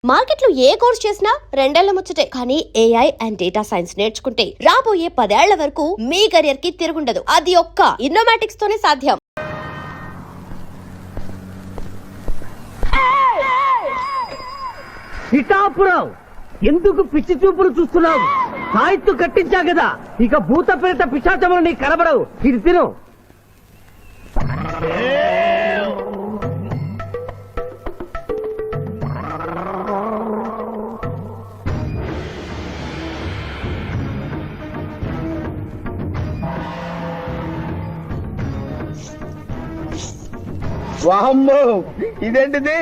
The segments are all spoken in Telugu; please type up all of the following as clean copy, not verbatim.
మార్కెట్ లో ఏ కోర్స్ చేసినా రెండేళ్ల ముచ్చటే. కానీ ఏఐ అండ్ డేటా సైన్స్ నేర్చుకుంటే రాబోయే 10 ఏళ్ల వరకు మీ కెరియర్ కి తిరుగుండదు. అది ఒక్క ఇన్నోమాటిక్స్ తోనే సాధ్యం. పిఠాపురం ఎందుకు పిచ్చి చూపులు చూస్తున్నావు? సాయిత్తు కట్టించా కదా, ఇక భూత ప్రేత పిశాచములు నీ కనబడవు. ఇది తిను. వామ్మో, ఇదేంటిది?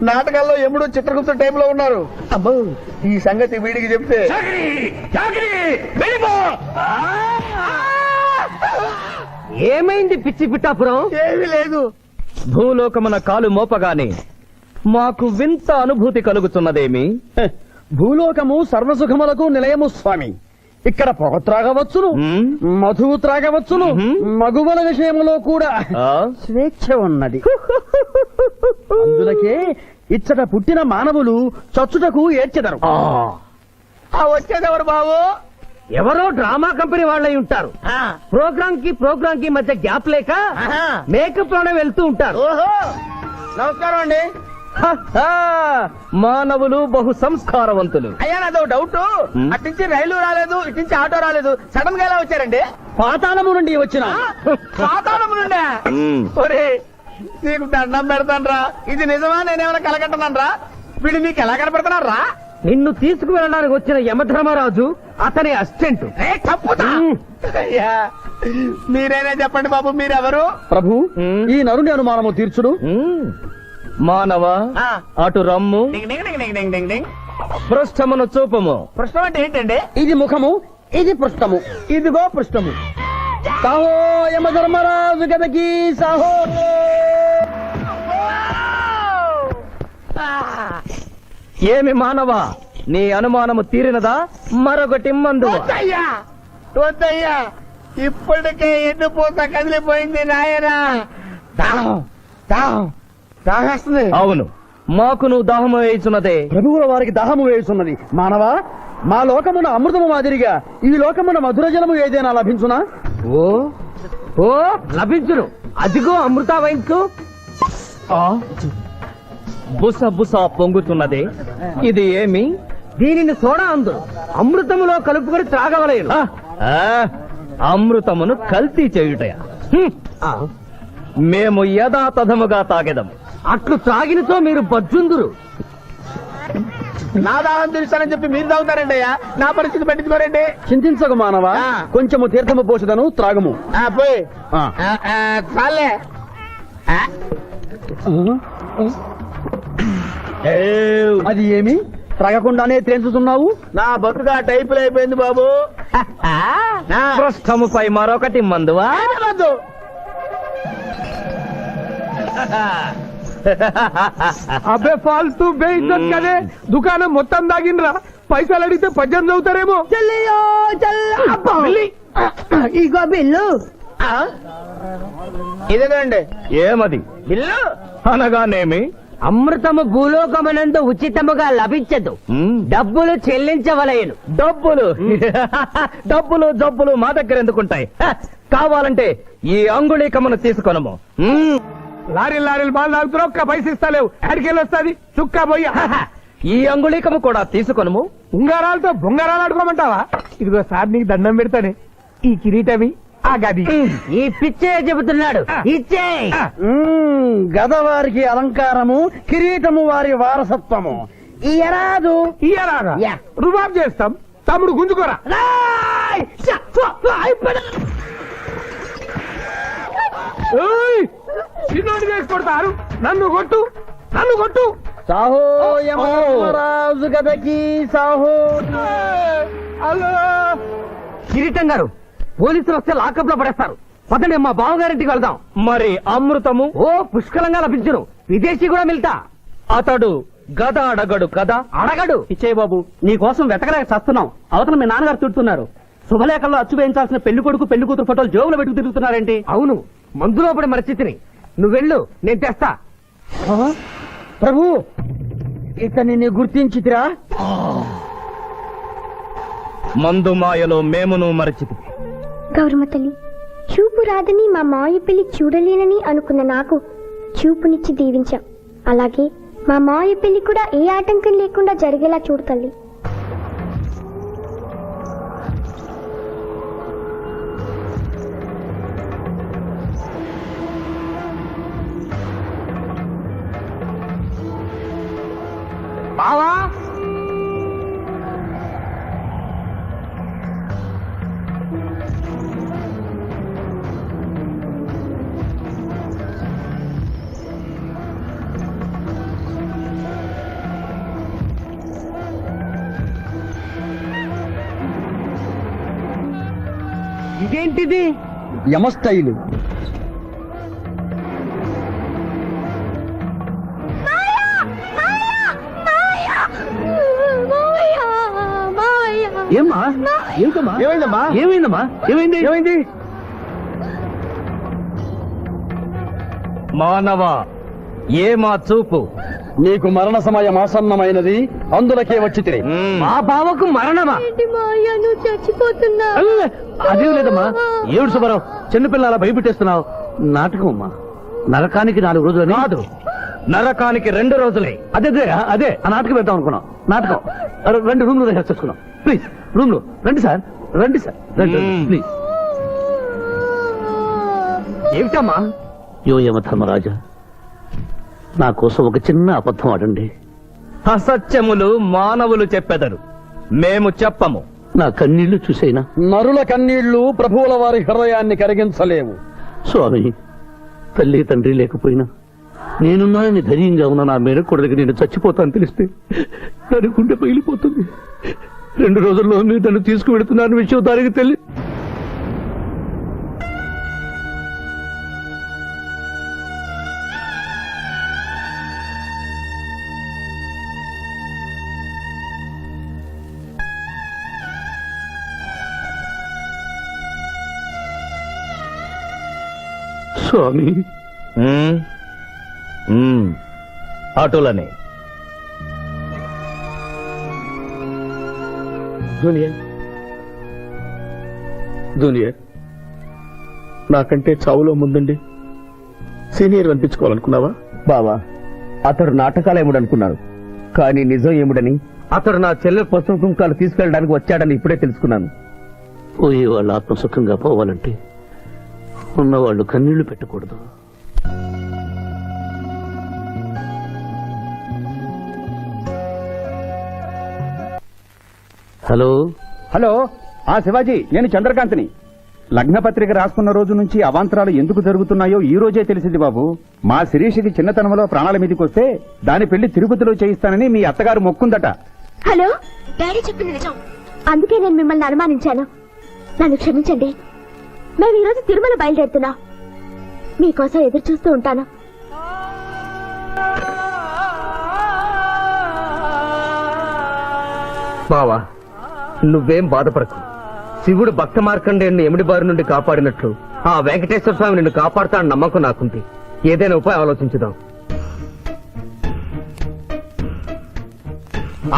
నాటకాల్లో ఎప్పుడు చిత్రగుప్త టైప్ లో ఉన్నారు. అబ్బో, ఈ సంగతి వీడికి చెప్తే ఏమైంది పిచ్చి పిఠాపురం? ఏమీ లేదు. భూలోకమున కాలు మోపగానే మాకు వింత అనుభూతి కలుగుతున్నదేమి? భూలోకము సర్వసుఖములకు నిలయము స్వామి. ఇక్కడ పొగ త్రాగవచ్చును, మధువు త్రాగవచ్చును, మగువల విషయంలో కూడా స్వేచ్ఛ ఉన్నది. అందులకే ఇచ్చట పుట్టిన మానవులు చచ్చుటకు ఏడ్చెదరు. వచ్చేదెవరు బాబు? ఎవరో డ్రామా కంపెనీ వాళ్ళై ఉంటారు. ప్రోగ్రామ్ కి మధ్య గ్యాప్ లేక మేకప్ లోనే వెళ్తూ ఉంటారు. ఓహో, నమస్కారం అండి. మానవులు బహు సంస్కారవంతులు. అయ్యా, నాదో డౌట్. అట్నుంచి రైలు రాలేదు, ఇట్నుంచి ఆటో రాలేదు, సడన్ గా ఎలా వచ్చారండి? పాతాళము నుండి వచ్చిన. పాతాళం నుండి? ఒరే, నీకు దండం పెడతానరా, ఇది నిజమా? నేనేమైనా కలగట్టనరా? వీడు నీకు ఎలా కనపడుతున్నారా? నిన్ను తీసుకువెళ్ళడానికి వచ్చిన యమధర్మరాజు అతని అసిస్టెంట్. అయ్యా, మీరైనా చెప్పండి బాబు, మీరెవరు? ప్రభు, ఈ నరుని అనుమానము తీర్చుడు. మానవ, అటు రమ్ము, పృష్ఠమును చూపము. పృష్ఠం అంటే ఏంటండి? ఇది ముఖము, ఇది పృష్ఠము. ఇదిగో పృష్ఠము. సాహో యమధర్మరాజు గదకి సాహో. ఏమి మానవ, నీ అనుమానము తీరినదా? మరొకటి మందు. వద్దయ్యా, వద్దయ్యా, ఇప్పటికే ఎండిపోత కదిలిపోయింది నాయనా. దాహం దాహం దాహేస్తుంది. అవును, మాకు నువ్వు దాహము వేయుచున్నదే. ప్రభువుల వారికి దాహము వేయుచున్నది. మానవా, మా లోకమున అమృతము మాదిరిగా ఈ లోకమున మధుర జలము ఏదైనా లభించునా? ఓ ఓ లభించును. అదిగో అమృత వైన్స్. బుస బుస పొంగుతున్నదే, ఇది ఏమి? దీనిని సోడా అందు అమృతములో కలుపుకొని త్రాగవలేను. అమృతమును కల్తీ చేయుటయా? మేము యథాతథముగా తాగెదము. అట్లు త్రాగినతో మీరు బజ్జుందురు. నా దాహం తీరుస్తానని చెప్పి మీరు తాగుతారండి అయ్యా. నా పరిస్థితి పట్టించుకోరండి. చింతించకు మానవా, కొంచెము తీర్థము పోషదను, త్రాగము. పోయి చాలే. అది ఏమి? త్రాగకుండానే తేల్చుతున్నావు? నా బతుగా టైపులు అయిపోయింది బాబు. పృష్ఠముపై మరొకటి మందువా? అబ్బే ఫాల్తూ బేయిజ్జత్ కదే, దుకాణం మొత్తం దాగినరా. పైసలు అడిగితే 18 అవుతారేమో. ఇగో బిల్లు. ఇదేనండి ఏమది? బిల్లు అనగానేమి? అమృతము భూలోకమునందు ఉచితముగా లభించదు, డబ్బులు చెల్లించవలయను. డబ్బులు డబ్బులు జబ్బులు మా దగ్గర ఎందుకుంటాయి? కావాలంటే ఈ అంగుళీకమును తీసుకొనము. లారీలు బాగా తాగుతున్నావు, ఒక్క పైసలు ఇస్తలేవు. ఎక్కడికెళ్ళి వస్తుంది చుక్కా పోయి. ఈ అంగుళీకము కూడా తీసుకొనము. ఉంగరాలతో బొంగరాలు ఆడుకోమంటావా? ఇదిగో సార్, నీకు దండం పెడతానే. ఈ కిరీటమి, ఆ గది. ఈ పిచ్చే చెబుతున్నాడు, ఇచ్చే. గదవారికి అలంకారము, కిరీటము వారి వారసత్వము. ఇయరాదు ఇయ్యరాగా రుబాబ్ చేస్తాం. తమ్ముడు గుంజుకోరా. చిన్నోడి చేసి కొడతారు. నన్ను కొట్టు, నన్ను కొట్టు. సాహో యమధర్మరాజు గదకి సాహో. హలో కిరీటం గారు, పోలీసులు వస్తే లాకప్ లో పడేస్తారు. పదండి, మా బావగారింటికి వెళ్దాం. మరి అమృతము? ఓ పుష్కలంగా లభించును. విదేశీ కూడా మిల్తా. అతడు గద అడగడు కదా? అడగడు. ఇచ్చే బాబు, నీ కోసం వెతకలేక చస్తున్నాం. అవతల మీ నాన్నగారు తిడుతున్నారు. శుభలేఖల్లో అచ్చు వేయించాల్సిన పెళ్లి కొడుకు పెళ్లి కూతురు ఫోటోలు జోబులో పెట్టుకు తిరుగుతున్నారేంటి? అవును, మందులో పడి మరిచితిని. నువ్వెళ్ళు, నేను తెస్తా. ప్రభు, ఇతనిని గుర్తించితిరా? మందు మాయలో మేమును మరచితి. గౌరమ్మ తల్లి, చూపు రాదని మా మాయ పెళ్లి చూడలేనని అనుకున్న నాకు చూపునిచ్చి దీవించాం. అలాగే మా మాయ పెళ్లి కూడా ఏ ఆటంకం లేకుండా జరిగేలా చూడు తల్లి. బావా ఇదేంటిది? యమస్టైలు. ఏమ్మా? ఏమిటమ్మా? ఏమైందమ్మా? ఏమైందమ్మా? ఏమైంది? ఏమైంది? మానవ ఏ మా చూపు. నీకు మరణ సమయం ఆసన్నమైనది, అందులకే వచ్చి తిరిగి. మా బావకు మరణమా? చచ్చిపోతున్నా. అదేం లేదమ్మా. ఏడు సుబ్బారావు, చిన్నపిల్లల భయపెట్టేస్తున్నావు. నాటకం అమ్మా. నరకానికి 4 రోజులు కాదు, నరకానికి 2 రోజులే. అదే అదే ఆ నాటకం పెడతాం అనుకున్నాం. నాటకం 2 రూమ్ లో రిహార్స్ చేసుకున్నాం. ప్లీజ్ రూమ్ లో రండి సార్, రండి సార్, రండి ప్లీజ్. ఏమిటమ్మా? యోయమ ధర్మరాజా, నా కోసం ఒక చిన్న అబద్ధం ఆడండి. అసత్యములు మానవులు చెప్పెదరు, మేము చెప్పము. నా కన్నీళ్లు చూసేనా? నరుల కన్నీళ్లు ప్రభువుల వారి హృదయాన్ని కరిగించలేవు. స్వామి, తల్లి తండ్రి లేకపోయినా నేనున్నానని ధైర్యంగా ఉన్న నా మేనకోడలికి నేను చచ్చిపోతాను తెలిస్తే దాని గుండె పగిలిపోతుంది. 2 రోజుల్లో మీరు నన్ను తీసుకువెడుతున్నారని విషయం దానికి తెలియదు. స్వామి, అటులనే. జూనియర్, నాకంటే చావులో ముందుండి సీనియర్ అనిపించుకోవాలనుకున్నావా? బావా, అతడు నాటకాలు ఏముడనుకున్నాను, కానీ నిజం ఏముడని, అతడు నా చెల్లె పసుపు కుంకాలు తీసుకెళ్ళడానికి వచ్చాడని ఇప్పుడే తెలుసుకున్నాను. పోయే వాళ్ళు ఆత్మసుఖంగా పోవాలంటే ఉన్నవాళ్ళు కన్నీళ్లు పెట్టకూడదు. హలో హలో, శివాజీ, నేను చంద్రకాంత్ని. లగ్నపత్రిక రాసుకున్న రోజు నుంచి అవాంతరాలు ఎందుకు జరుగుతున్నాయో ఈ రోజే తెలిసింది బాబు. మా శిరీషికి చిన్నతనంలో ప్రాణాల మీదకి వస్తే దాని పెళ్లి తిరుపతిలో చేయిస్తానని మీ అత్తగారు మొక్కుందట. హలో, డాడీ చెప్పింది నిజం. అందుకే నేను మిమ్మల్ని అనుమానించాను. నన్ను క్షమించండి. మేము ఈరోజు తిరుమల బయలుదేరుతున్నాం. మీకోసం ఎదురు చూస్తూ ఉంటాను. బావా, నువ్వేం బాధపడకు. శివుడు భక్త మార్కండేయుని ఎమిడి బారి నుండి కాపాడినట్లు ఆ వెంకటేశ్వర స్వామి నిన్ను కాపాడుతాడని నమ్మకం నాకుంది. ఏదైనా ఉపాయం ఆలోచించుదాం.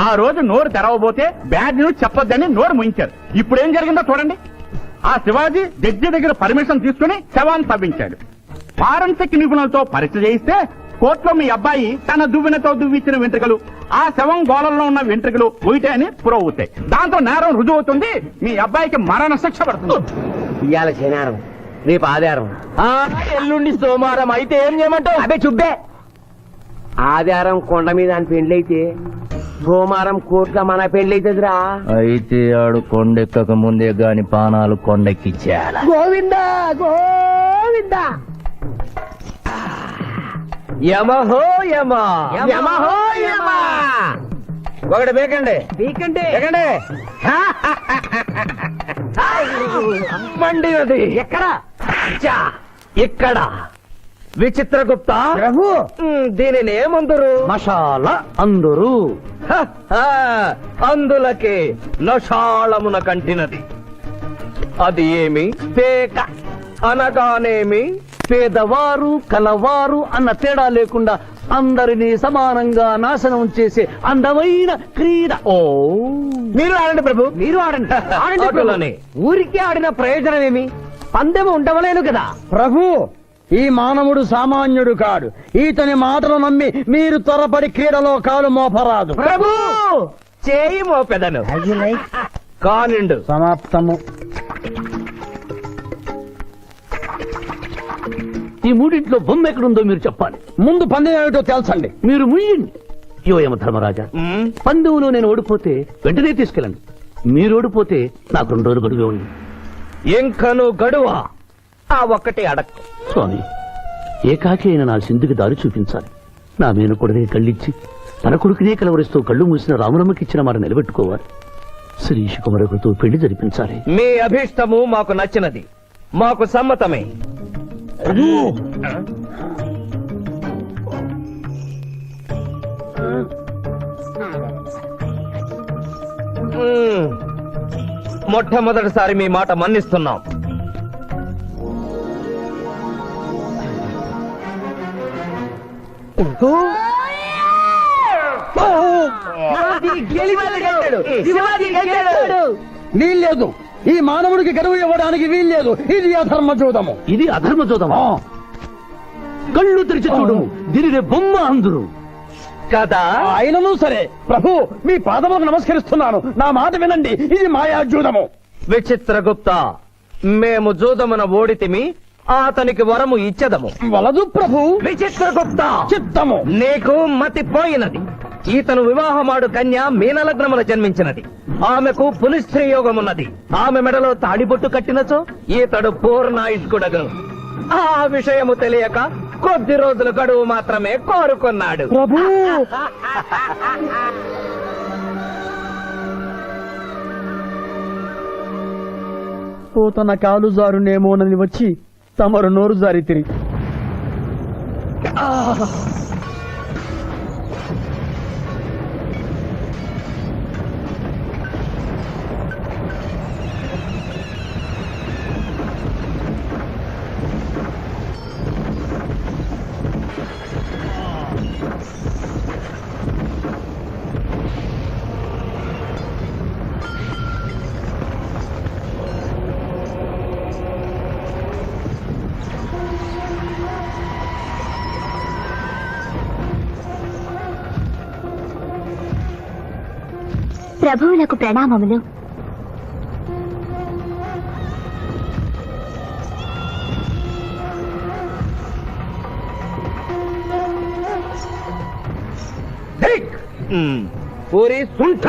ఆ రోజు నోరు తెరవబోతే బ్యాడ్ న్యూస్ చెప్పొద్దని నోరు ముయించారు. ఇప్పుడు ఏం జరిగిందో చూడండి. ఆ శివాజీ జడ్జి దగ్గర పర్మిషన్ తీసుకుని శవాన్ని తవ్వించాడు. ఫారెన్సిక్ నిపుణులతో పరీక్ష చేయిస్తే కోర్టులో మీ అబ్బాయి తన దువ్వెనతో దువ్విచ్చిన వెంట్రుకలు, ఆ శవం గోళంలో ఉన్న వెంట్రుకలు ఒకటే అని ప్రూవ్ అవుతాయి. దాంతో నేరం రుజువు అవుతుంది. మీ అబ్బాయికి మరణ శిక్ష పడుతుంది. ఇవాళ శనివారం, రేపు ఆదివారం, ఎల్లుండి సోమవారం అయితే ఏం చేయమంటావు? అదే చుబ్బే. ఆదివారం కొండ మీద అని పెండ్లైతే సోమవారం కోట్ల మన పెండ్లైతుందిరా. అయితే ఆడు కొండెక్కక ముందే గాని పానాలు కొండెక్కిచ్చేయాల. గోవిందా గోవిందా. యమహో యమ, యమహో యమ. ఒకటి బేకండి బీకండి బేకండి. మండినది ఎక్కడ? ఇక్కడ. విచిత్రగుప్త ప్రభు, దీనిని ఏమందరు? మసాల అందరూ అందులకే నషాళమున కంటినది. అది ఏమి? పేక అనగానేమి? పేదవారు కలవారు అన్న తేడా లేకుండా అందరినీ సమానంగా నాశనం చేసే అందమైన క్రీడ. ఓ మీరు ఆడండి ప్రభు, మీరు ఆడండి. ఆడండి ప్రభు. ఊరికే ఆడిన ప్రయోజనం ఏమి? పందెం ఉండవలేను కదా ప్రభు. ఈ మానవుడు సామాన్యుడు కాడు. ఈతని మాటలు నమ్మి మీరు త్వరపడి క్రీడలో కాలు మోపరాదు. ప్రభు చేయి మోపెదను కానిండు. సమాప్తము. ఈ మూడింట్లో బొమ్మ ఎక్కడుందో మీరు చెప్పాలి. ముందు పందెం ఏమిటో తెలుసండి. మీరు ముయ్యండి. యోయమ ధర్మరాజా, పందెంలో నేను ఓడిపోతే వెంటనే తీసుకెళ్ళండి. మీరు ఓడిపోతే నాకు 2 రోజులు గడువే ఉంది. ఇంకను గడువా? ఆ ఒక్కటి అడక్కు స్వామి, ఏకాకి అయిన నా సింధుకి దారి చూపించాలి. నా మేనకొడనే కళ్ళిచ్చి తన కొడుకునే కలవరిస్తూ కళ్ళు మూసిన రామరమ్మకిచ్చిన మాట నిలబెట్టుకోవాలి. శిరీష్ కుమారుడితో పెళ్లి జరిపించాలి. మీ అభీష్టము మాకు నచ్చినది, మాకు సమ్మతమే. మొట్టమొదటిసారి మీ మాట మన్నిస్తున్నాం. వీల్లేదు. ఈ మానవుడికి గడువు ఇవ్వడానికి వీల్లేదు. ఇది అధర్మ జూదము. ఇది అధర్మ జోదమా? కళ్ళు తెరిచి చూడు, దీనినే బొమ్మ అందురు కదా. అయినను సరే ప్రభు, మీ పాదములకు నమస్కరిస్తున్నాను. నా మాట వినండి. ఇది మాయా జూదము. విచిత్రగుప్త, మేము జూదమున ఓడితిమి, అతనికి వరము ఇచ్చదము. వలదు ప్రభు. విచిత్రగుప్త, చిత్తము. నీకు మతి పోయినది. ఈతను వివాహమాడు కన్య మీనలగ్నమున జన్మించినది. ఆమెకు పునిస్త్రీ యోగమున్నది. ఆమె మెడలో తాడిబొట్టు కట్టినచో ఈతడు పూర్ణాయుష్కుడగను. ఆ విషయము తెలియక కొద్ది రోజుల గడువు మాత్రమే కోరుకున్నాడు. ప్రభు, పోతన కాలు జారునేమోనని వచ్చి తమరు నోరు జారి తిరిగి ప్రభువులకు ప్రణామములు. ఊరి సుంఠ,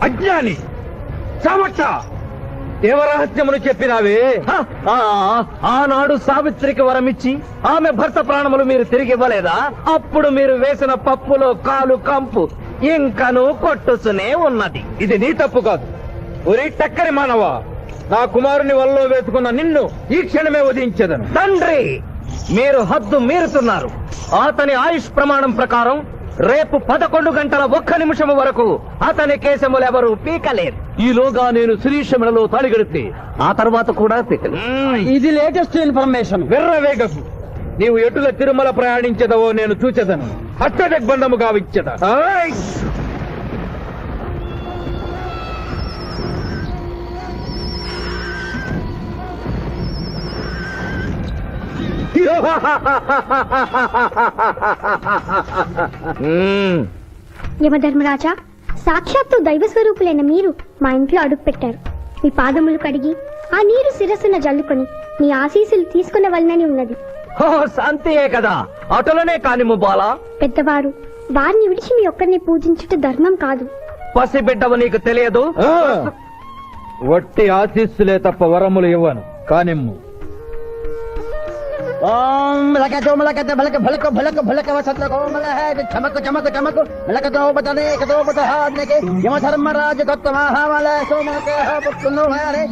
అజ్ఞాని, చామట్ట, దేవరహస్యమును చెప్పినావే. ఆనాడు సావిత్రికి వరమిచ్చి ఆమె భర్త ప్రాణములు మీరు తిరిగి ఇవ్వలేదా? అప్పుడు మీరు వేసిన పప్పులో కాలు కంపు ఇంకను కొట్టుసునే ఉన్నది. ఇది నీ తప్పు కాదు. ఒరి టక్కరి మానవ, నా కుమారుని వల్లో వేసుకున్న నిన్ను ఈ క్షణమే వధించదను. తండ్రి, మీరు హద్దు మీరుతున్నారు. అతని ఆయుష్ ప్రమాణం ప్రకారం రేపు 11 గంటల 1 నిమిషము వరకు అతని కేశములెవరూ పీకలేరు. ఈలోగా నేను శిరీష మెడలో తాళిగడితే ఆ తర్వాత కూడా పీకలేదు. ఇది లేటెస్ట్ ఇన్ఫర్మేషన్. వెర్రవేగకు. నీవు ఎటుల తిరుమల ప్రయాణించదవో నేను చూచెదను. హస్తదిగ్బంధముగా విచ్చదా. యమధర్మరాజా, సాక్షాత్తు దైవ స్వరూపులైన మీరు మా ఇంట్లో అడుగు పెట్టారు. మీ పాదములు కడిగి ఆ నీరు శిరస్సున జల్లుకొని మీ ఆశీస్సులు తీసుకున్న వలనని ఉన్నది. శాంతియే కదా, అటులనే కానిము బాలా. పెద్దవారు, వారిని విడిచి మీ ఒక్కరిని పూజించుట ధర్మం కాదు. పసిబిడ్డవు నీకు తెలియదు. వట్టి ఆశీస్సులే తప్ప వరములు ఇవ్వను. కానిమ్ము. ఓం లకతో మలకత భలక భలక భలక భలక వసత కోమల హే చమక చమక చమక లకతో బతనే కతో బతహాద్నకే యమ ధర్మరాజ కత్తమహామల సోమక పుత్తును హరే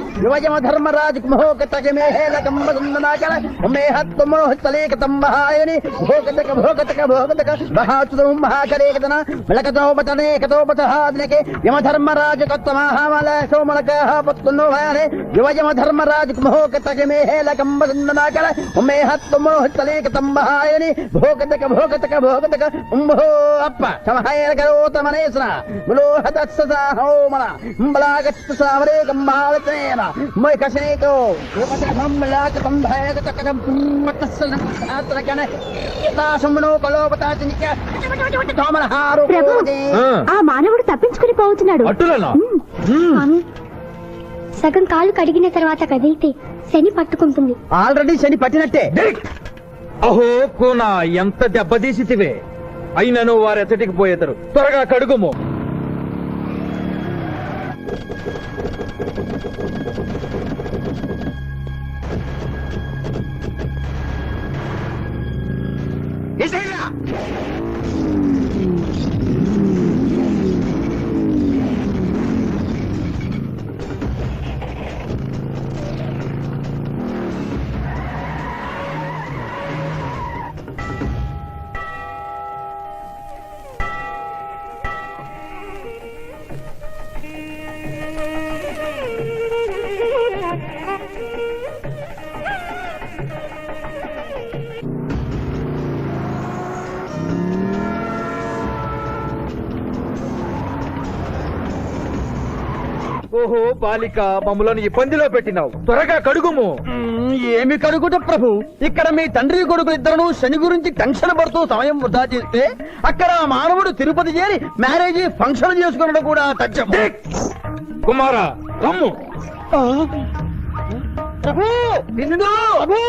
యమ ధర్మరాజ మోకతక మే హే లకం బదునాకల మే హత్ మోహతలే కతం మహాయని భోగతక భోగతక భోగతక మహాతుం మహాకరేకదన లకతో బతనే కతో బతహాద్నకే యమ ధర్మరాజ కత్తమహామల సోమక పుత్తును హరే యమ ధర్మరాజ మోకతక మే హే లకం బదునాకల మే తలేకతంబహాయని భోగతక భోగతక భోగతక ఉంభో అప్ప సమహాయ కరోతమనేసన ములోహతస్సహోమన బలాగత్త సామరే గంబాలతేన మై కశనేతో రూపతకంబలాకతంభయకతకం పుమ్మతస్సనకన యతాసమనో కలోపతాచనిక తోమనహారు ప్రభు ఆ మానవుడు తప్పించుకుని పోతున్నాడు. అట్టులనా? స్వామి, సగం కాలు కడిగిన తర్వాత కదిలితే శని పట్టుకుంటుంది. ఆల్రెడీ శని పట్టినట్టే. అహో కూనా ఎంత దెబ్బతీసితివే. అయినను వారెచ్చటికి పోయేతారు. త్వరగా కడుగుము. ఓహో బాలిక, మమ్మలను ఇబ్బందిలో పెట్టినావు. త్వరగా కడుగుము. ఏమి కడుగుట ప్రభు, ఇక్కడ మీ తండ్రి కొడుకు ఇద్దరు శని గురించి టెన్షన్ పడుతూ సమయం వృధా చేస్తే అక్కడ ఆ మానవుడు తిరుపతి చేరి మ్యారేజ్ ఫంక్షన్ చేసుకున్నాడు కూడా తథ్యం. కుమారా రమ్ము. ప్రభు బిందు ప్రభు.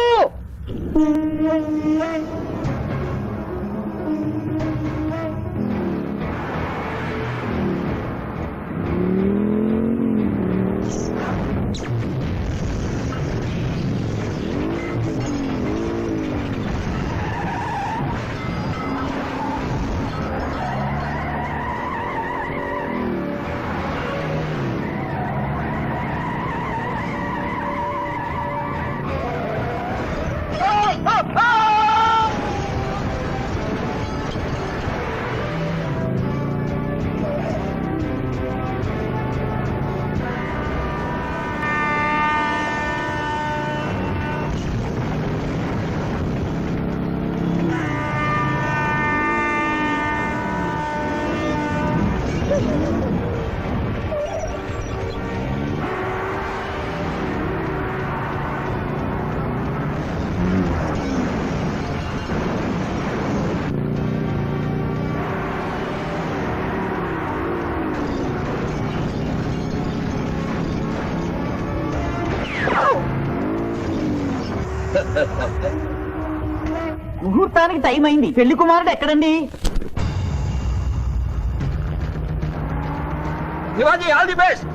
ముహూర్తానికి టైం అయింది. పెళ్లి కుమారుడు ఎక్కడండి? Shivaji all the best.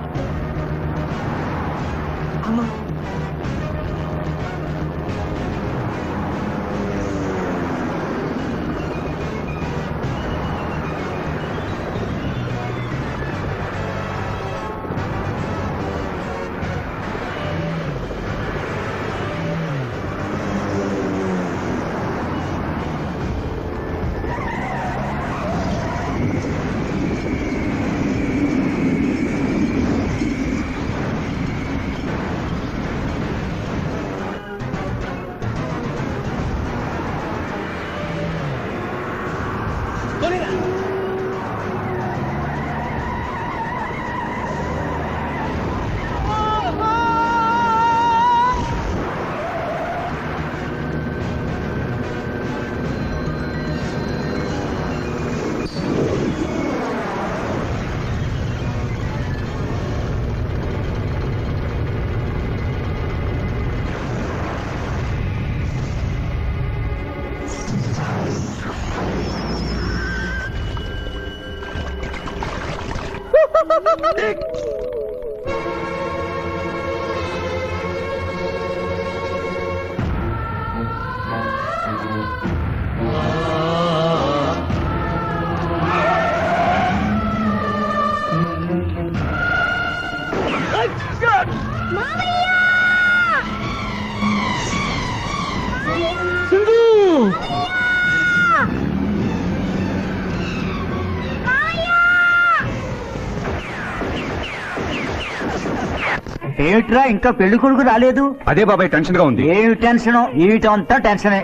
ఏమిట్రా ఇంకా పెళ్లి కొడుకు రాలేదు? అదే బాబాయ్ టెన్షన్ గా ఉంది. ఏమి టెన్షన్? ఏమిటంతా టెన్షనే.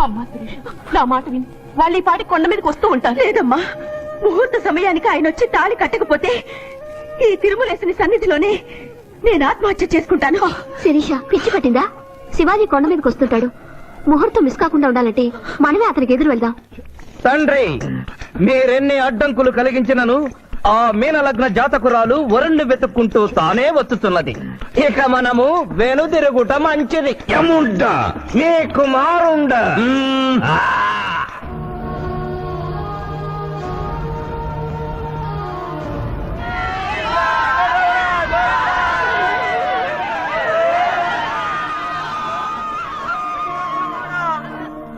అమ్మా శిరీష, నా మాట విని వాళ్ళు ఈ పాటి కొండ మీదకి వస్తూ ఉంటారు. లేదమ్మా, ముహూర్త సమయానికి ఆయన వచ్చి తాళి కట్టకపోతే ఈ తిరుమలేసిన సన్నిధిలోనే నేను ఆత్మహత్య చేసుకుంటాను. శిరీష, పిచ్చి పట్టిందా? శివాజీ కొండ మీదకి వస్తుంటాడు. ముహూర్తం మిస్ కాకుండా ఉండాలంటే మనమే అతనికి ఎదురు వెళ్దాం. తండ్రి, మీరెన్ని అడ్డంకులు కలిగించినను ఆ మీనలగ్న జాతకురాలు వరుణ్ణి వెతుక్కుంటూ తానే వచ్చుతున్నది. ఇక మనము వెనుదిరుగుట మంచిది. మీ కుమారుండ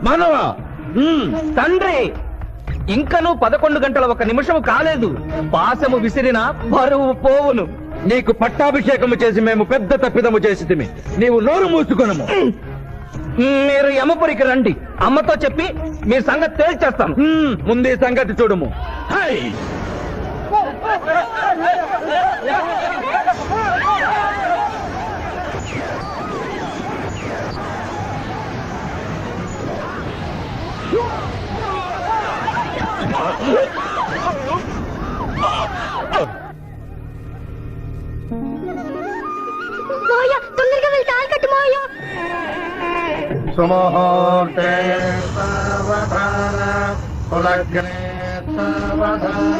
మనవా? తండ్రి, ఇంకనూ 11 గంటల 1 నిమిషం కాలేదు. పాశము విసిరిన బరువు పోవును. నీకు పట్టాభిషేకము చేసి మేము పెద్ద తప్పిదము చేసి నీవు నోరు మూసుకొనము. మీరు యమపురికి రండి. అమ్మతో చెప్పి మీ సంగతి తేల్చేస్తాను. ముందు ఈ సంగతి చూడము. తొందరగా వెళ్ళి తాళి కట్టు మావయ్య. సుముహూర్తే సావధాన కులగ్నే సావధాన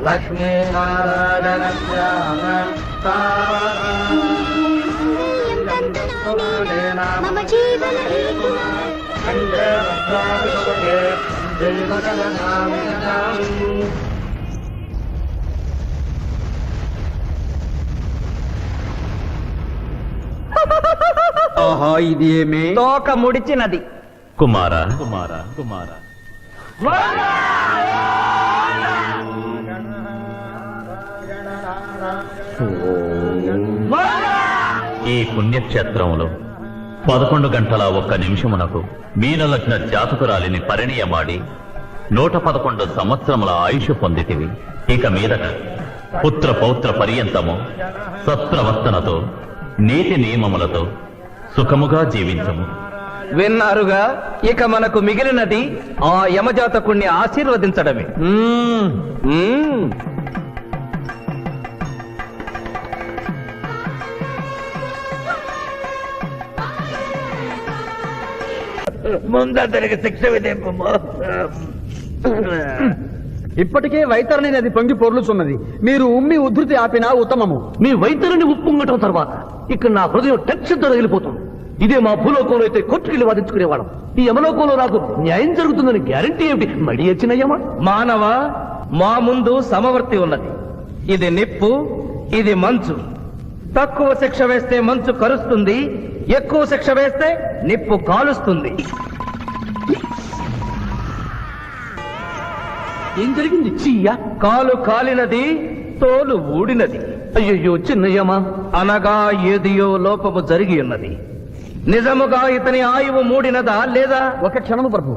లక్ష్మీనారాయణ శ్యామ మమ జీవన హేతునా ఆహా, ఇది ఏమి? తోక ముడిచినది. కుమారా కుమారా కుమారా, ఈ పుణ్యక్షేత్రంలో 11 గంటల 1 నిమిషమునకు మీనలగ్న జాతకురాలిని పరిణయమాడి 111 సంవత్సరముల ఆయుష్ పొందితివి. ఇక మీదట పుత్ర పౌత్ర పర్యంతము సత్ప్రవర్తనతో నీతి నియమములతో సుఖముగా జీవించము. విన్నారుగా, ఇక మనకు మిగిలినది ఆ యమజాతకుణ్ణి ఆశీర్వదించడమే. ముందరికి శిక్ష విధింపము. ఇప్పటికే వైతరణి నది పొంగి పొర్లుచున్నది. మీరు ఉమ్మి ఉద్ధృతి ఆపినా ఉత్తమము. మీ వైద్యులని ఉప్పొంగటం తర్వాత ఇక్కడ నా హృదయం టెన్షన్ తొలగిపోతుంది. ఇదే మా భూలోకంలో అయితే కోర్టుకెళ్ళి వాదించుకునేవాళ్ళం. ఈ యమలోకంలో నాకు న్యాయం జరుగుతుందని గ్యారంటీ ఏమిటి? మడి వచ్చినయ్యమా? మానవ, మా ముందు సమవర్తి ఉన్నది. ఇది నిప్పు, ఇది మంచు. తక్కువ శిక్ష వేస్తే మంచు కరుస్తుంది, ఎక్కువ శిక్ష వేస్తే నిప్పు కాలుస్తుంది. ఏం జరిగింది? చీయ కాలు కాలినది, తోలు ఊడినది. అయ్యయ్యో చిన్నయ్యమా, అనగా ఏదియో లోపము జరిగి ఉన్నది. నిజముగా ఇతని ఆయువు మూడినదా లేదా? ఒక క్షణము ప్రభు.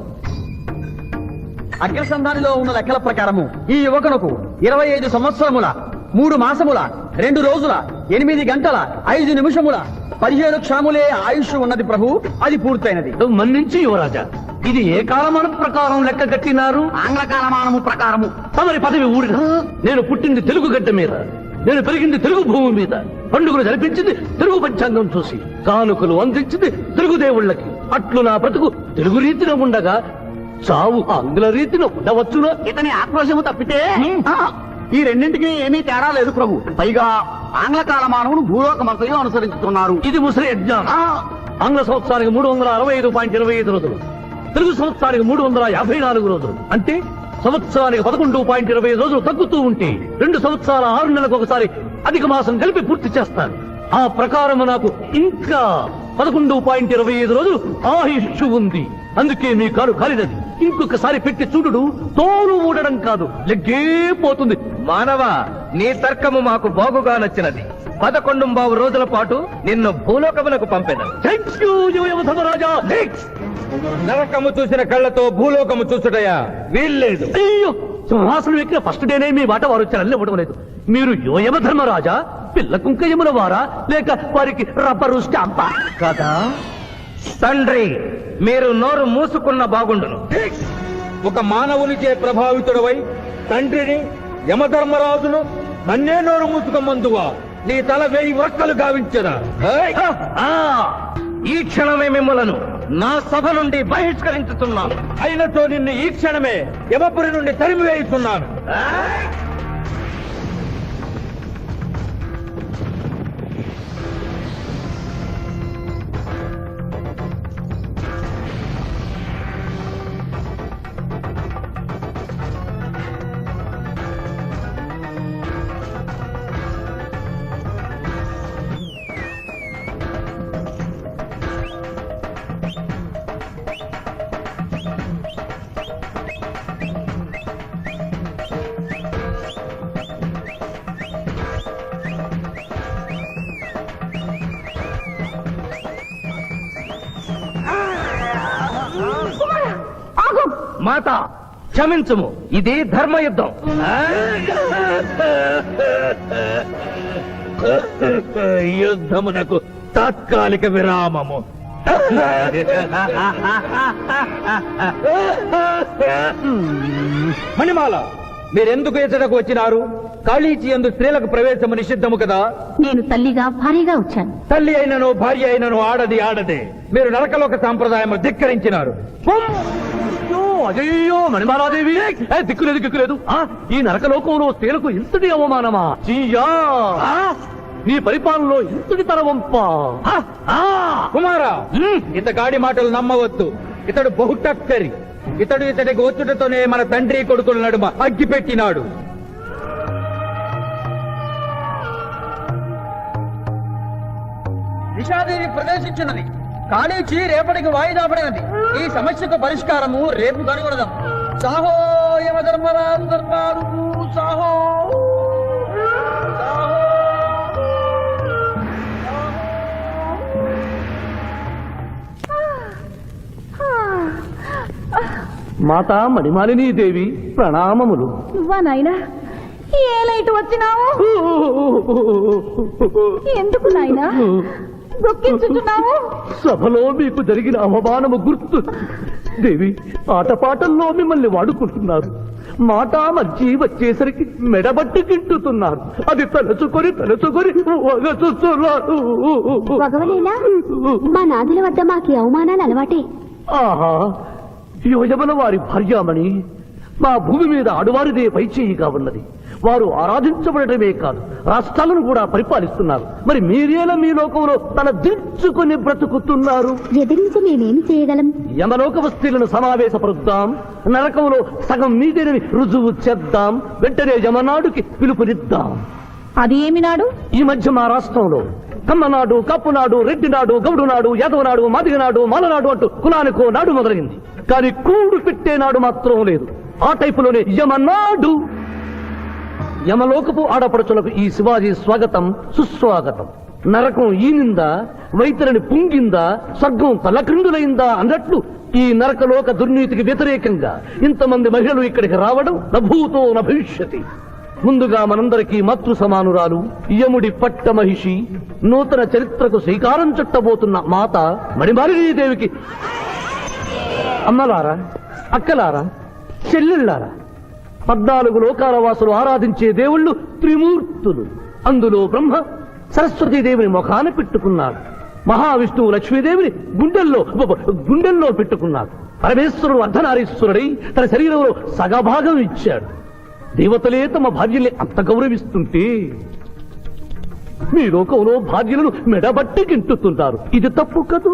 అగ్రసంధానిలో ఉన్న లెక్కల ప్రకారము ఈ యువకునకు 25 సంవత్సరముల 3 మాసముల 2 రోజుల 8 గంటల 5 నిమిషముల 15 క్షణములే ఆయుష్ ఉన్నది ప్రభు. అది పూర్తయినది. మన్నించి యువరాజా, ఇది ఏ కాలమానం ప్రకారం లెక్క కట్టినారు? ఆంగ్ల కాలమానము ప్రకారము. తమరి పదవి ఊడిన నేను పుట్టింది తెలుగు గడ్డ మీద, నేను పెరిగింది తెలుగు భూమి మీద, పండుగలు జరిపించింది తెలుగు పంచాంగం చూసి, కానుకలు అందించింది తెలుగు దేవుళ్ళకి. అట్లు నా బ్రతుకు తెలుగు రీతిలో ఉండగా చావు ఆంగ్ల రీతిలో ఉండవచ్చునా? ఇతని ఆక్రోశము తప్పితే ఈ రెండింటికి ఏమీ తేడా లేదు ప్రభు. పైగా ఆంగ్ల కాలమానమును భూలోకమంతయు అనుసరించుతున్నారు. ఇది ముసలి యజ్ఞం. ఆంగ్ల సంవత్సరానికి 365.25 రోజులు, తెలుగు సంవత్సరానికి 354 రోజులు. అంటే సంవత్సరానికి 11.25 రోజులు తగ్గుతూ ఉంటే 2 సంవత్సరాల 6 నెలలకు ఒకసారి అధిక మాసం కలిపి పూర్తి చేస్తారు. ఆ ప్రకారం నాకు ఇంకా 11.25 రోజులు ఆయుష్ ఉంది. అందుకే మీ కారు కాలినది. ఇంకొకసారి పెట్టి చూడు, తోలు ఊడడం కాదు, లెగ్గే పోతుంది. మానవ, నీ తర్కము మాకు బాగుగా నచ్చినది. 11 రోజుల పాటు నిన్ను భూలోకమునకు పంపెదను. రాజా, నరకము చూసిన కళ్ళతో భూలోకము చూసుటయా వీల్లేదు. అయ్యో, సింహాసనం ఎక్కిన ఫస్ట్ డేనే మీ మాట వారు వచ్చారని ఇవ్వడం లేదు. మీరు యోయమ ధర్మరాజా, పిల్ల కుంకయముల వారా, లేక వారికి రబ్బరు స్టాంపా కదా? తండ్రి, మీరు నోరు మూసుకున్న బాగుండును. ఒక మానవునిచే ప్రభావితుడవై తండ్రిని, యమధర్మరాజును నన్నే నోరు మూసుకమ్మందువా నీ తల 1000 వరక్కలు గావించదా? ఈ క్షణమే మిమ్మలను నా సభ నుండి బహిష్కరించుతున్నాను. అయినతో నిన్ను ఈ క్షణమే యమపురి నుండి తరిమివేయుతున్నాను. మాత, క్షమించుము, ఇది ధర్మయుద్ధం. యుద్ధమునకు తాత్కాలిక విరామము. మణిమాల, మీరెందుకు ఎచ్చటకు వచ్చినారు? కాళీచి యందు స్త్రీలకు ప్రవేశము నిషిద్ధము కదా? నేను తల్లిగా భారీగా వచ్చాను. తల్లి అయినను భార్య అయినను ఆడది ఆడదే. మీరు నరకలోక సాంప్రదాయము ధిక్కరించినారు. అయ్యో మణిమాలాదేవి, దిక్కులేదు. ఈ నరకలోకంలో స్త్రీలకు ఇంతటి అవమానమా? చీయా, నీ పరిపాలనలో ఇంతటి తరవంపా? కుమారా, ఇతగాడి మాటలు నమ్మవద్దు. ఇతడు బహుటక్కరి. ఇతడికి వచ్చుటతోనే మన తండ్రి కొడుకుల నడుమ అగ్గి పెట్టినాడు. నిషాదేవి ప్రవేశించినది. కాళీచి రేపటికి వాయిదా పడినది. ఈ సమస్యకు పరిష్కారము రేపు కనుగొనదాం. సాహో యమధర్మరాజు దర్బారు, సాహో. మాతా మణిమాలినీ దేవి, ప్రణామములు. నువ్వా నాయనా? ఏ లైట్ వచ్చినావు? ఎందుకు నాయనా దుఃఖించుతున్నావు? సభలో మీకు జరిగిన అవమానము గుర్తు. దేవి, ఆటపాటల్లో మిమ్మల్ని వాడుకుంటున్నారు. మాట మంచి వచ్చేసరికి మెడబట్టి గింటుతున్నారు. అది తలుచుకొని వగచుస్తున్నారు. భగవనేనా, మా నాదుల వద్ద మాకు అవమానాలు అలవాటే. ఆహా, యోజమన వారి భార్యామణి మా భూమి మీద ఆడువారిదే పైచేయిగా ఉన్నది. వారు ఆరాధించబడటమే కాదు, రాష్ట్రాలను కూడా పరిపాలిస్తున్నారు. మరి మీరేలా మీ లోకంలో తల దించుకుని బ్రతుకుతున్నారు? ఎదిరించి మేమేమి చేయగలం? యమలోక వస్తువులను సమావేశపరుద్దాం, నరకంలో సగం మీదేనని రుజువు చేద్దాం. వెంటనే యమనాడుకి పిలుపునిద్దాం. అది ఏమి నాడు? ఈ మధ్య మా రాష్ట్రంలో కమ్మనాడు, కప్పునాడు, రెడ్డినాడు, గౌడునాడు, యాదవనాడు, మాదిగనాడు, మాలనాడు అంటూ కులానికో నాడు మొదలైంది. కానీ కూడు పెట్టే నాడు మాత్రం లేదు. ఆ టైపులోనే యమనాడు. యమలోకపు ఆడపడుచులకు ఈ శివాజీ స్వాగతం, సుస్వాగతం. నరకం ఈనిందా, వైతరిని పుంగిందా, స్వర్గం తలక్రిందులైందా అన్నట్లు ఈ నరకలోక దుర్నీతికి వ్యతిరేకంగా ఇంతమంది మహిళలు ఇక్కడికి రావడం నభూతో నభవిష్యతి. ముందుగా మనందరికీ మాతృ సమానురాలు యముడి పట్ట మహిషి నూతన చరిత్రకు శ్రీకారం చుట్టబోతున్న మాత మణిమాలినీదేవికి అమ్మలారా, అక్కలారా, చెల్లెళ్ళారా, 14 లోకాల వాసులు ఆరాధించే దేవుళ్ళు త్రిమూర్తులు. అందులో బ్రహ్మ సరస్వతీదేవిని ముఖాన పెట్టుకున్నాడు. మహావిష్ణువు లక్ష్మీదేవిని గుండెల్లో పెట్టుకున్నాడు. పరమేశ్వరుడు అర్ధనారీశ్వరుడై తన శరీరంలో సగభాగం ఇచ్చాడు. దేవతలే తమ భార్యల్ని అంత గౌరవిస్తుంటే మీ లోకంలో భార్యలను మెడబట్టి గింటుతుంటారు. ఇది తప్పు కదూ.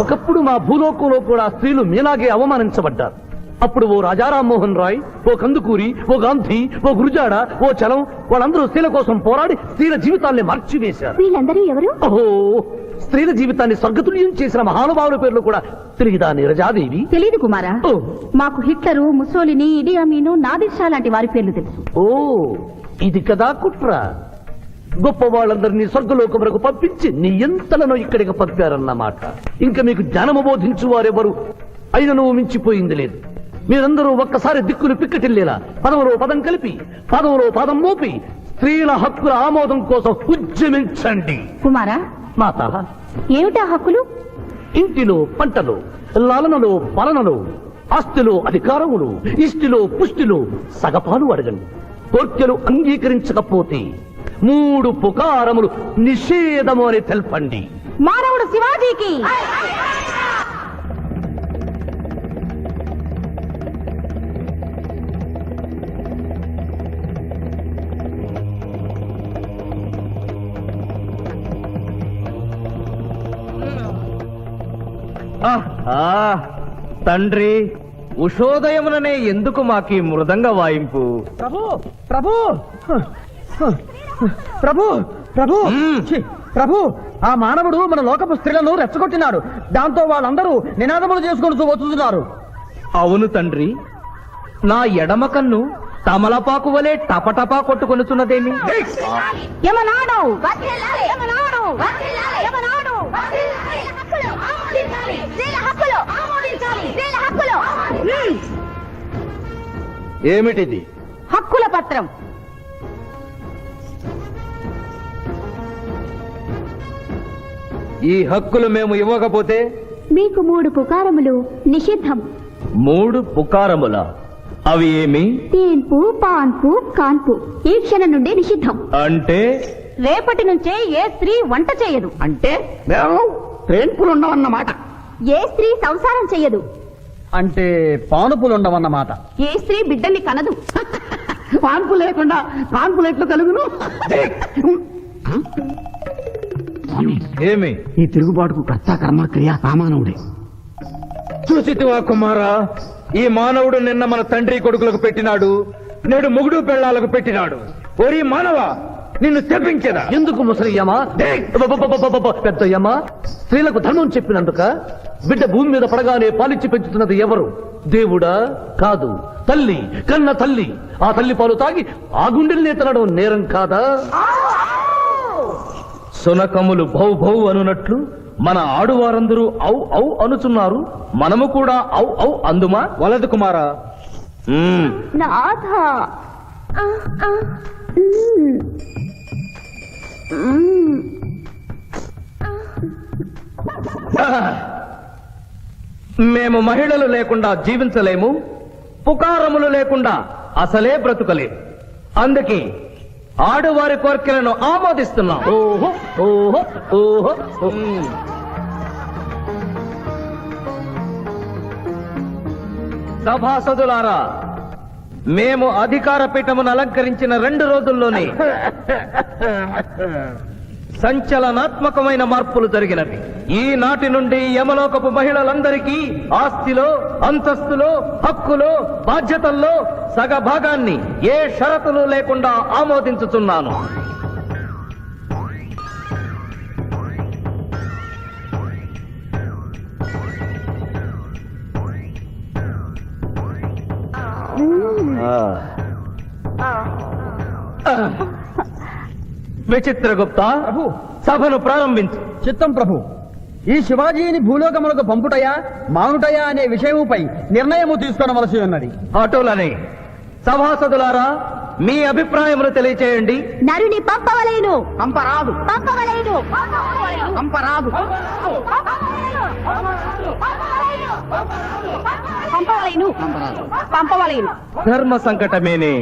ఒకప్పుడు మా భూలోకంలో కూడా స్త్రీలు మీలాగే అవమానించబడ్డారు. అప్పుడు ఓ రాజా రామ్మోహన్ రాయ్, ఓ కందుకూరి, ఓ గాంధీ, ఓ గురుజాడ, ఓ చలం వాళ్ళందరూ స్త్రీల కోసం పోరాడి స్త్రీల జీవితాల్ని మార్చివేశారు. వీళ్ళందరూ ఎవరు? ఓహో, స్త్రీల జీవితాన్ని స్వర్గతుల్యం చేసిన మహానుభావుల పేర్లు కూడా తెలియదా నీరజాదేవి? తెలీదు కుమారా. మాకు హిట్లరు, ముసోలిని, ఇడి అమీను, నాదిర్ షా లాంటి వారి పేర్లు తెలుసు. ఓ, ఇది కదా కుట్ర. గొప్ప వాళ్ళందరినీ స్వర్గలోకములకు పంపించి నీ ఎంతలను ఇక్కడికి పంపారన్నమాట. ఇంకా మీకు జ్ఞానము బోధించు వారెవరు అయినను మించిపోయింది లేదు. మీరందరూ ఒక్కసారి దిక్కులు పిక్కటిల్లేలా పదములో పదం కలిపి పదములో పదం మోపి స్త్రీల హక్కుల ఆమోదం కోసం ఉద్యమించండి. కుమారా, మాత, ఏమిటా హక్కులు? ఇంటిలో పంటలు, లాలనలో పాలనలో, ఆస్తిలో అధికారములు, ఇష్టిలో పుష్టిలో సగపాలు అడగండి. కోర్కెలు అంగీకరించకపోతే 3 పుకారములు నిషేధము అని తెల్పండి. మానవుడు శివాజీకి. తండ్రి, ఉషోదయముననే ఎందుకు మాకీ మృదంగ వాయింపు? ప్రభు ప్రభు ప్రభు ప్రభు ఛీ, ప్రభు, ఆ మానవుడు మన లోకపు స్త్రీలను రెచ్చగొట్టినాడు. దాంతో వాళ్ళందరూ నినాదములు చేసుకుంటూ వస్తున్నారు. అవును తండ్రి, నా ఎడమ కన్ను తమలపాకు వలె టపటపా కొట్టుకొనుచున్నదేమి? యమనాడు, ఏమిటిది? హక్కుల పత్రం. ఈ హక్కులు మేము ఇవ్వకపోతే మీకు 3 పుకారములు నిషిద్ధం. 3 పుకారముల? అవి ఏమి? తేన్పు, పాన్పు, కాన్పు ఈ క్షణం నుండి నిషిద్ధం. అంటే రేపటి నుంచే ఏ స్త్రీ వంట చేయదు. అంటే ట్రేన్పులు ఉండవన్నమాట. ఏ స్త్రీ సంసారం చెయ్యదు. అంటే పానుపులు ఉండవన్నమాట. ఏ స్త్రీ బిడ్డని కనదు. పాన్పు లేకుండా పాన్పులు ఎట్లు కలుగును? ఏమి? ఈ తిరుగుబాటుకు కర్త కర్మ క్రియ సామానవుడే. చూసితివా కుమారా, ఈ మానవుడు నిన్న మన తండ్రి కొడుకులకు పెట్టినాడు, నేడు మొగుడు పెళ్ళాలకు పెట్టినాడు. ఓరి మానవ, నిన్ను శపించదా? ఎందుకు ముసలియమా, పెద్దయ్యమా? స్త్రీలకు ధర్మం చెప్పినందుక? బిడ్డ భూమి మీద పడగానే పాలిచ్చి పెంచుతున్నది ఎవరు? దేవుడా? కాదు, తల్లి, కన్న తల్లి. ఆ తల్లి పాలు తాగి ఆ గుండెల్నే తినడం నేరం కాదా? సునకములు భౌ భౌ అనునట్లు మన ఆడువారందరూ ఔ ఔ అనుచున్నారు. మనము కూడా ఔ ఔ అందుమా? వలదు కుమారా. నాథ, మేము మహిళలు లేకుండా జీవించలేము, పుకారములు లేకుండా అసలే బ్రతుకలేము. అందుకే ఆడువారి కోరికలను ఆమోదిస్తున్నాం. ఓహో ఓహో ఓహో. సభాసదులారా, మేము అధికార పీఠమును అలంకరించిన 2 రోజుల్లోనే సంచలనాత్మకమైన మార్పులు జరిగినవి. ఈనాటి నుండి యమలోకపు మహిళలందరికీ ఆస్తిలో, అంతస్తులో, హక్కులో, బాధ్యతల్లో సగభాగాన్ని ఏ షరతులు లేకుండా ఆమోదించుతున్నాను. విచిత్రగుప్త, ప్రభు, సభను ప్రారంభించు. చిత్తం ప్రభు. ఈ శివాజీని భూలోకములకు పంపుటయా మానుటయా అనే విషయముపై నిర్ణయము తీసుకొనవలసి ఉన్నది. అటులనే సభాసదులారా, మీ అభిప్రాయములు తెలియచేయండి. నరుని పంపవలేను. పంపరాదు. పంపవలేను. పంపరాదు. పంపవలేను. పంపవలేను. ధర్మ సంకటమేనే.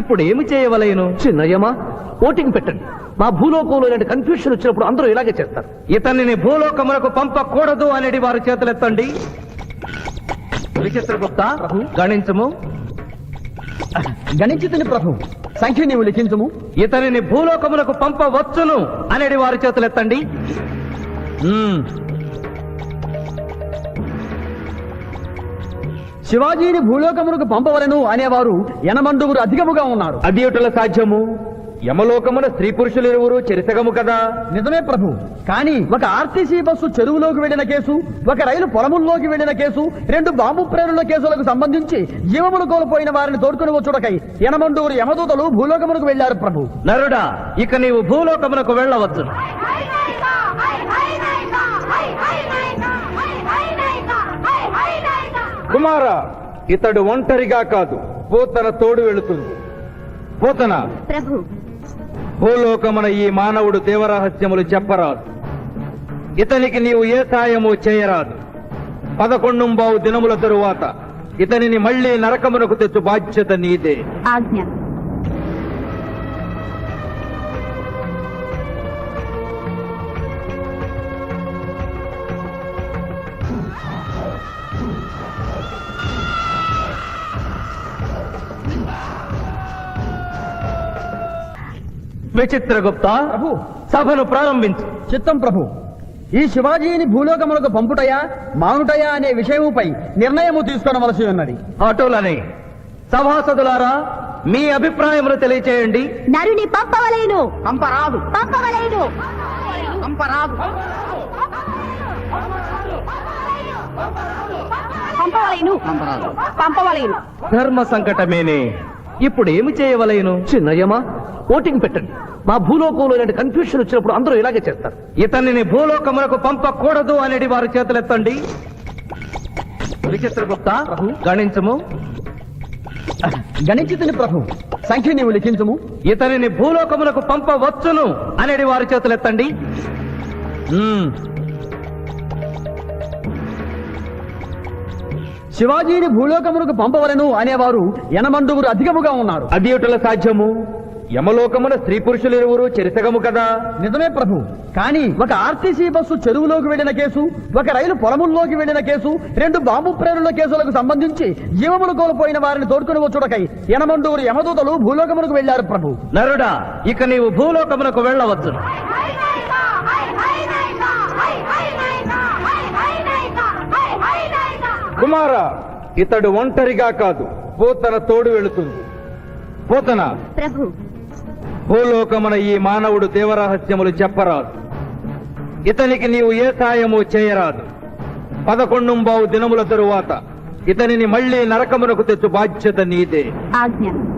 ఇప్పుడు ఏమి చేయవలేను? చిన్నయ్యమా ఓటింగ్ పెట్టండి. మా భూలోకంలో ఇలాంటి కన్ఫ్యూషన్ వచ్చినప్పుడు అందరూ ఇలాగే చేస్తారు. ఇతనిని భూలోకములకు పంపకూడదు అనేది వారి చేతులెత్తండి. విచిత్రగుప్త గణించము. గణించుతుని ప్రభు, సంఖ్య నీవు లిఖించుము. ఇతనిని భూలోకములకు పంపవచ్చును అనేది వారి చేతులెత్తండి. శివాజీని భూలోకమునకు పంపవలను అనేవారు ఎనమండుగురు అధికముగా ఉన్నారు. అది ఎటుల సాధ్యము? యమలోకమున స్త్రీ పురుషులు ఇరువురు చెరిసగము కదా. నిజమే ప్రభు, కానీ ఒక ఆర్టీసీ బస్సు చెరువులోకి వెళ్లిన కేసు, ఒక రైలు పొలముల్లోకి వెళ్లిన కేసు, 2 బాంబు ప్రేరుల కేసులకు సంబంధించి జీవములు కోల్పోయిన వారిని తోడుకుని వచ్చుటకై ఎనమండుగురు యమదూతలు భూలోకమునకు వెళ్లారు ప్రభు. నరుడా, ఇక నీవు భూలోకమునకు వెళ్ళవచ్చు. కుమార, ఇతడు ఒంటరిగా కాదు, పోతన తోడు వెళుతుంది. పోతన ప్రభు, భూలోకమున ఈ మానవుడు దేవరహస్యములు చెప్పరాదు. ఇతనికి నీవు ఏ సాయము చేయరాదు. 11 దినముల తరువాత ఇతనిని మళ్లీ నరకమునకు తెచ్చు బాధ్యత నీదే. ఆజ్ఞ. విచిత్రగుప్త, ప్రభు, సభను ప్రారంభించు. చిత్తం ప్రభు. ఈ శివాజీని భూలోకమునకు పంపుటయా మానుటయా అనే విషయముపై నిర్ణయము తీసుకొనవలసి ఉన్నది. అటులనే సభాసదులారా, మీ అభిప్రాయములు తెలియచేయండి. నరుని పంపవలేను. పంపరాదు. పంపవలేను. పంపరాదు. పంపవలేను. పంపవలేను. ధర్మ సంకటమేనే. ఇప్పుడు ఏమి చేయవలేను? చిన్నయ్యమా ఓటింగ్ పెట్టండి. మా భూలోకంలో ఇలాంటి కన్ఫ్యూషన్ వచ్చినప్పుడు అందరూ ఇలాగే చేస్తారు. ఇతనిని భూలోకమునకు పంపకూడదు అనేది వారి చేతులెత్తండి. విచిత్రగుప్త గణించము. గణించుతుని ప్రభు, సంఖ్య నీవు లిఖించుము. ఇతనిని భూలోకమునకు పంపవచ్చును అనేది వారి చేతులెత్తండి. శివాజీని భూలోకమునకు పంపవలను అనేవారు ఎనమండుగురు అధికముగా ఉన్నారు. అది ఎటుల సాధ్యము? యమలోకమున స్త్రీ పురుషులు ఇరువురు చెరిసగము కదా. నిజమే ప్రభు, కానీ ఒక ఆర్టీసీ బస్సు చెరువులోకి వెళ్లిన కేసు, ఒక రైలు పొలముల్లోకి వెళ్లిన కేసు, 2 బాంబు ప్రేరుల కేసులకు సంబంధించి జీవములు కోల్పోయిన వారిని తోడుకుని వచ్చుటకై ఎనమండుగురు యమదూతలు భూలోకమునకు వెళ్లారు ప్రభు. నరుడా, ఇక నీవు భూలోకమునకు వెళ్ళవచ్చు. కుమార, ఇతడు ఒంటరిగా కాదు, పోతన తోడు వెళుతుంది. పోతన ప్రభు, భూలోకమున ఈ మానవుడు దేవరహస్యములు చెప్పరాదు. ఇతనికి నీవు ఏ సాయము చేయరాదు. 11 దినముల తరువాత ఇతనిని మళ్లీ నరకమునకు తెచ్చు బాధ్యత నీదే. ఆజ్ఞ.